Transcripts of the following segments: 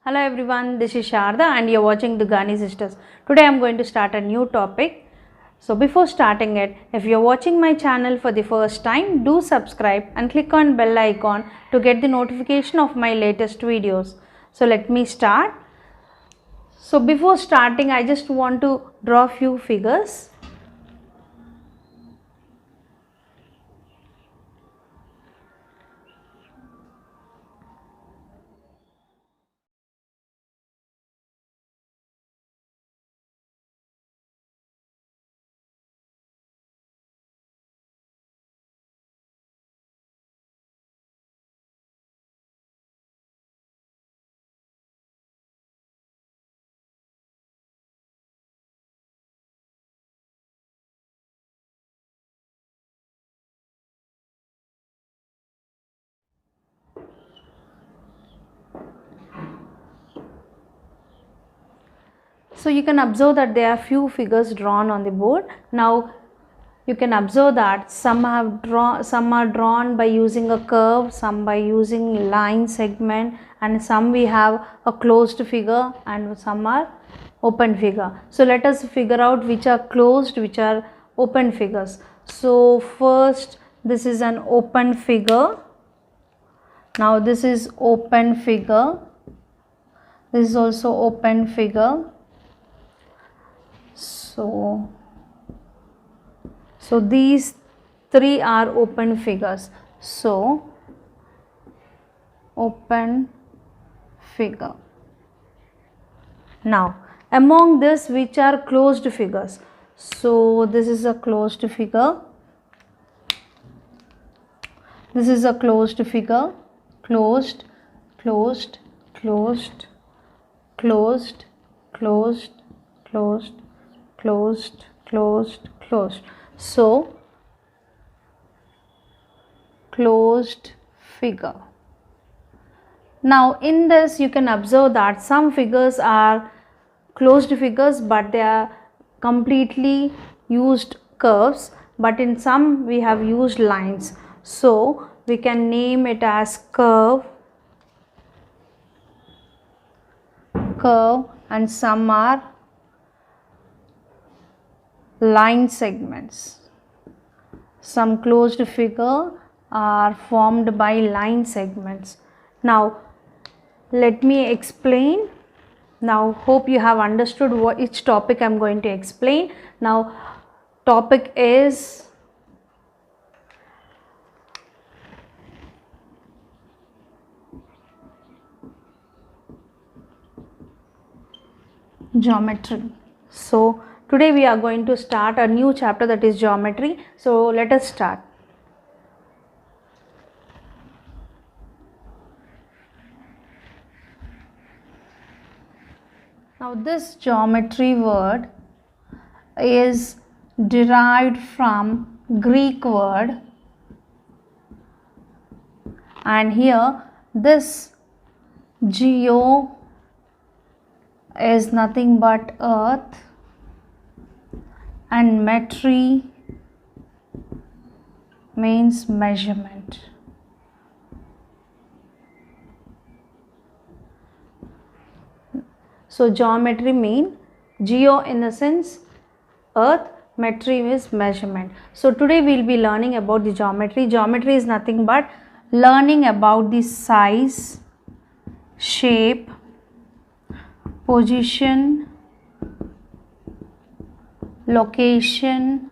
Hello everyone, this is Sharada and you are watching Duggani Sisters. Today I am going to start a new topic. So before starting it, if you are watching my channel for the first time, do subscribe and click on bell icon to get the notification of my latest videos. So let me start. So before starting, I just want to draw few figures. So you can observe that there are few figures drawn on the board. Now you can observe that some are drawn by using a curve, some by using line segment, and some we have a closed figure and some are open figure. So let us figure out which are closed, which are open figures. So first, this is an open figure. Now this is open figure. This is also open figure. So these three are open figures. So open figure. Now among this, which are closed figures? So this is a closed figure. This is a closed figure. Closed, closed, closed, closed, closed, closed, closed, closed, closed. So closed figure. Now in this you can observe that some figures are closed figures but they are completely used curves, but in some we have used lines. So we can name it as curve, and some are line segments. Some closed figure are formed by line segments. Now let me explain. Now hope you have understood which topic I am going to explain. Now topic is geometry. So today we are going to start a new chapter, that is geometry. So let us start. Now this geometry word is derived from Greek word, and here this geo is nothing but earth and metry means measurement. So geometry mean geo in the sense earth, metry is measurement. So today we will be learning about the geometry. Geometry is nothing but learning about the size, shape, position, location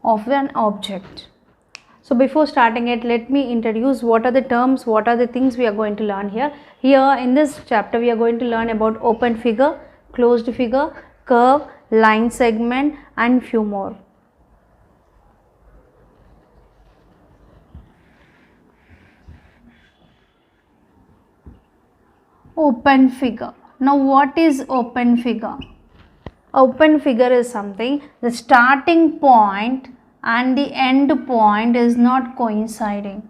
of an object. So before starting it, let me introduce what are the terms, what are the things we are going to learn here. Here in this chapter we are going to learn about open figure, closed figure, curve, line segment and few more. Open figure. Now what is open figure? Open figure is something, the starting point and the end point is not coinciding.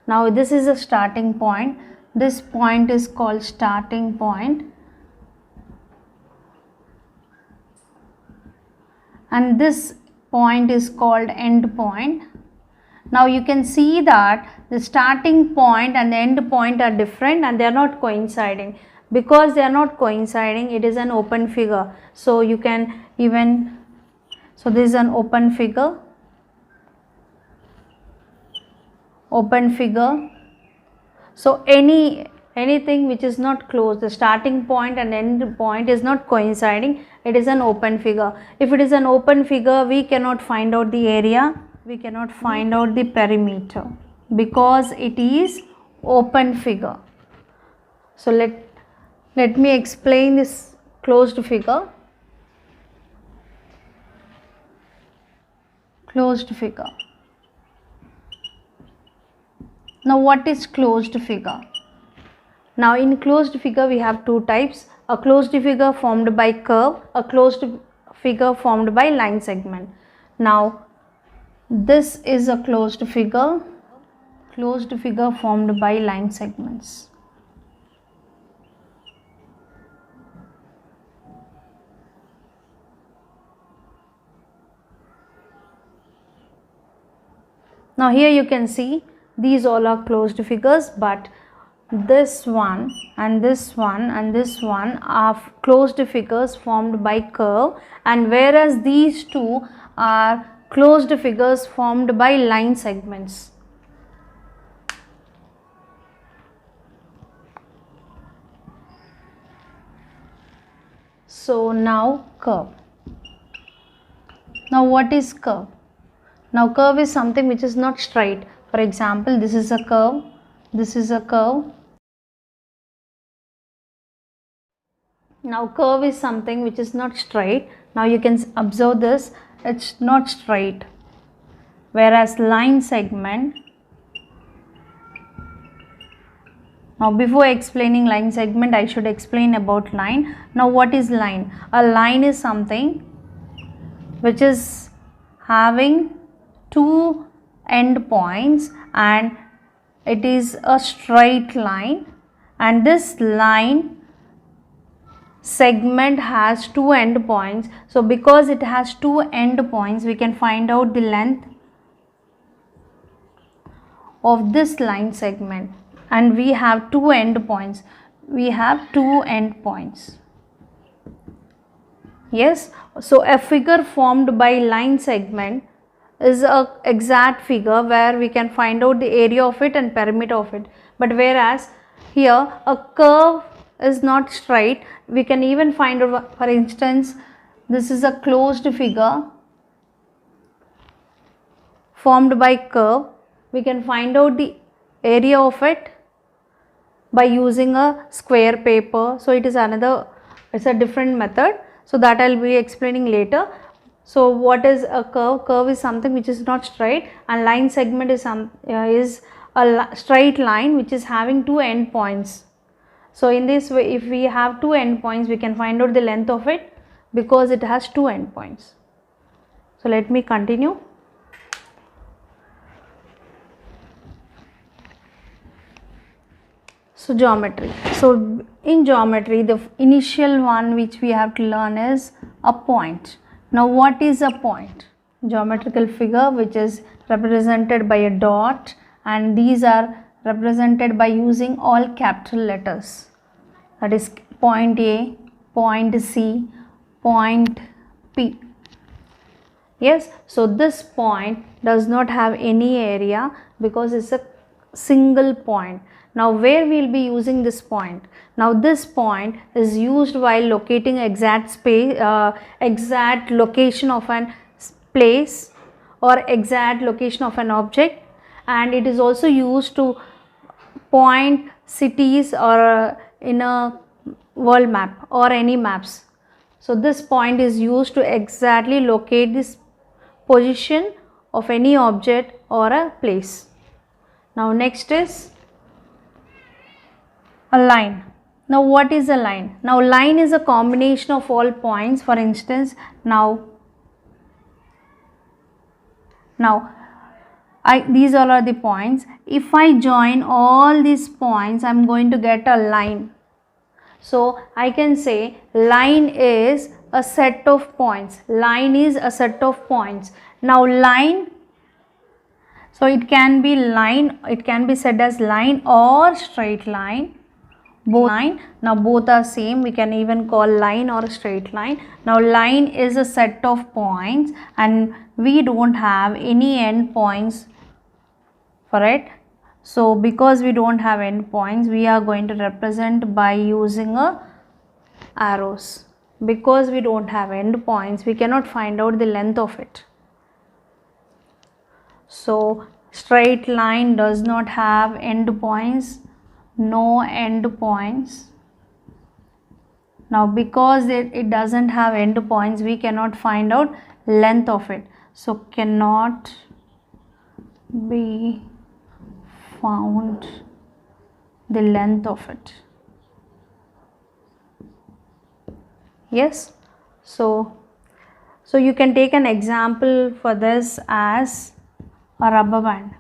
Now this is a starting point. This point is called starting point, and this point is called end point. Now you can see that the starting point and the end point are different and they are not coinciding. Because they are not coinciding, it is an open figure. So you can even, so this is an open figure. So anything which is not closed, the starting point and end point is not coinciding, it is an open figure. If it is an open figure, we cannot find out the area, we cannot find out the perimeter because it is open figure. So let me explain this closed figure. Closed figure. Now what is closed figure? Now in closed figure we have two types, a closed figure formed by curve, a closed figure formed by line segment. Now this is a closed figure formed by line segments. Now here you can see these all are closed figures, but this one and this one and this one are closed figures formed by curve, and whereas these two are closed figures formed by line segments. So now curve. Now what is curve? Now curve is something which is not straight. For example, this is a curve, this is a curve. Now curve is something which is not straight. Now you can observe this, it's not straight. Whereas line segment, now before explaining line segment I should explain about line. Now what is line? A line is something which is having two end points and it is a straight line, and this line segment has two end points. So because it has two end points, we can find out the length of this line segment, and we have two end points. Yes, so a figure formed by line segment is a exact figure where we can find out the area of it and perimeter of it. But whereas here a curve is not straight, we can even find out, for instance, this is a closed figure formed by curve. We can find out the area of it by using a square paper. So it is it's a different method, so that I will be explaining later. So what is a curve? Curve is something which is not straight, and line segment is a straight line which is having two end points. So in this way, if we have two end points, we can find out the length of it because it has two end points. So let me continue. So geometry. So in geometry, the initial one which we have to learn is a point. Now what is a point? Geometrical figure which is represented by a dot, and these are represented by using all capital letters. That is point A, point C, point P. Yes, so this point does not have any area because it's a single point. Now where we will be using this point? Now this point is used while locating exact location of an place or exact location of an object, and it is also used to point cities or in a world map or any maps. So this point is used to exactly locate this position of any object or a place. Now next is a line. Now what is a line? Now line is a combination of all points. For instance, these all are the points. If I join all these points, I am going to get a line. So I can say line is a set of points. Line is a set of points. Now line So it can be line, it can be said as line or straight line. Both line, now both are same, we can even call line or straight line. Now line is a set of points and we don't have any end points for it. So because we don't have end points, we are going to represent by using arrows. Because we don't have end points, we cannot find out the length of it. So straight line does not have end points, no end points. Now because it doesn't have end points, we cannot find out length of it. So cannot be found the length of it. Yes, so you can take an example for this as a rubber band.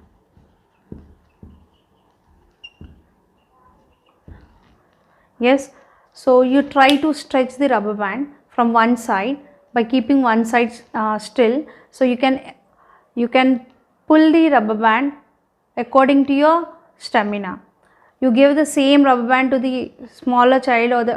Yes, so you try to stretch the rubber band from one side by keeping one side still. So you can pull the rubber band according to your stamina. You give the same rubber band to the smaller child or the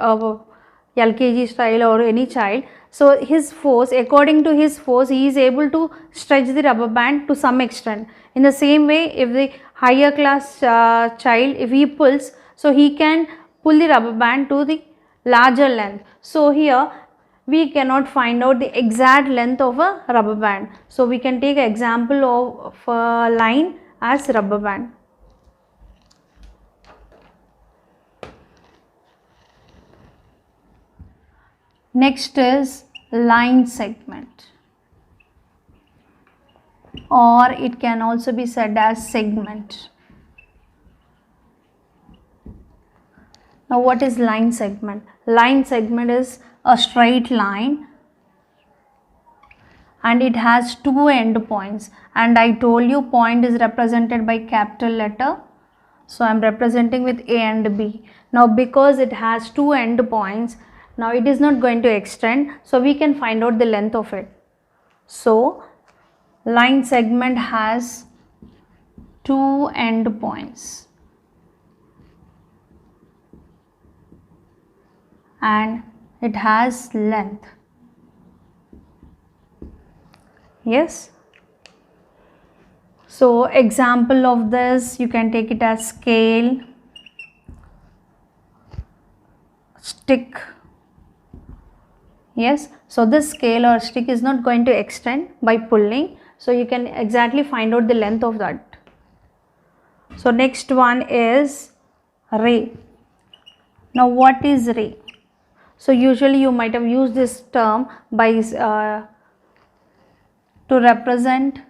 LKG child or any child. So his force, according to his force, he is able to stretch the rubber band to some extent. In the same way, if the higher class child, if he pulls, so he can pull the rubber band to the larger length. So here we cannot find out the exact length of a rubber band. So we can take an example of a line as rubber band. Next is line segment, or it can also be said as segment. Now what is line segment? Line segment is a straight line and it has two end points, and I told you point is represented by capital letter. So I am representing with A and B. Now because it has two end points, now it is not going to extend, so we can find out the length of it. So line segment has two end points and it has length. Yes. So example of this, you can take it as scale, stick. Yes, so this scale or stick is not going to extend by pulling, so you can exactly find out the length of that. So next one is ray. Now what is ray? So usually you might have used this term by to represent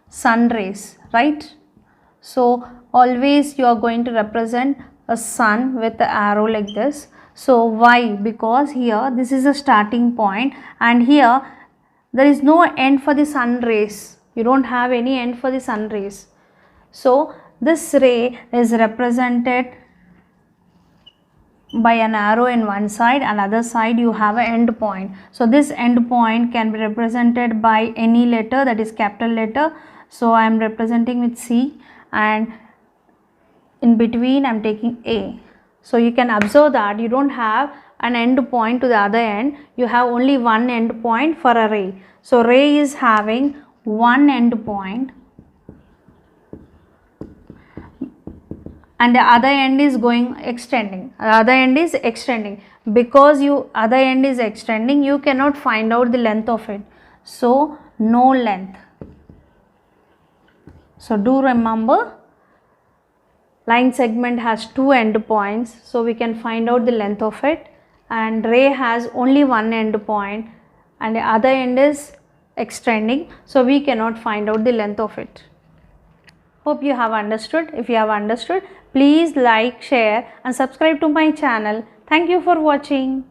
sun rays, right? So always you are going to represent a sun with the arrow like this. So why? Because here this is a starting point and here there is no end for the sun rays. You don't have any end for the sun rays. So this ray is represented by an arrow in one side and other side you have an end point. So this end point can be represented by any letter, that is capital letter. So I am representing with C and in between I am taking A. So you can observe that you don't have an end point to the other end, you have only one end point for a ray. So ray is having one end point and the other end is extending. The other end is extending. Because other end is extending, you cannot find out the length of it. So no length. So do remember, line segment has two end points, so we can find out the length of it, and ray has only one end point and the other end is extending, so we cannot find out the length of it. Hope you have understood. If you have understood, please like, share and subscribe to my channel. Thank you for watching.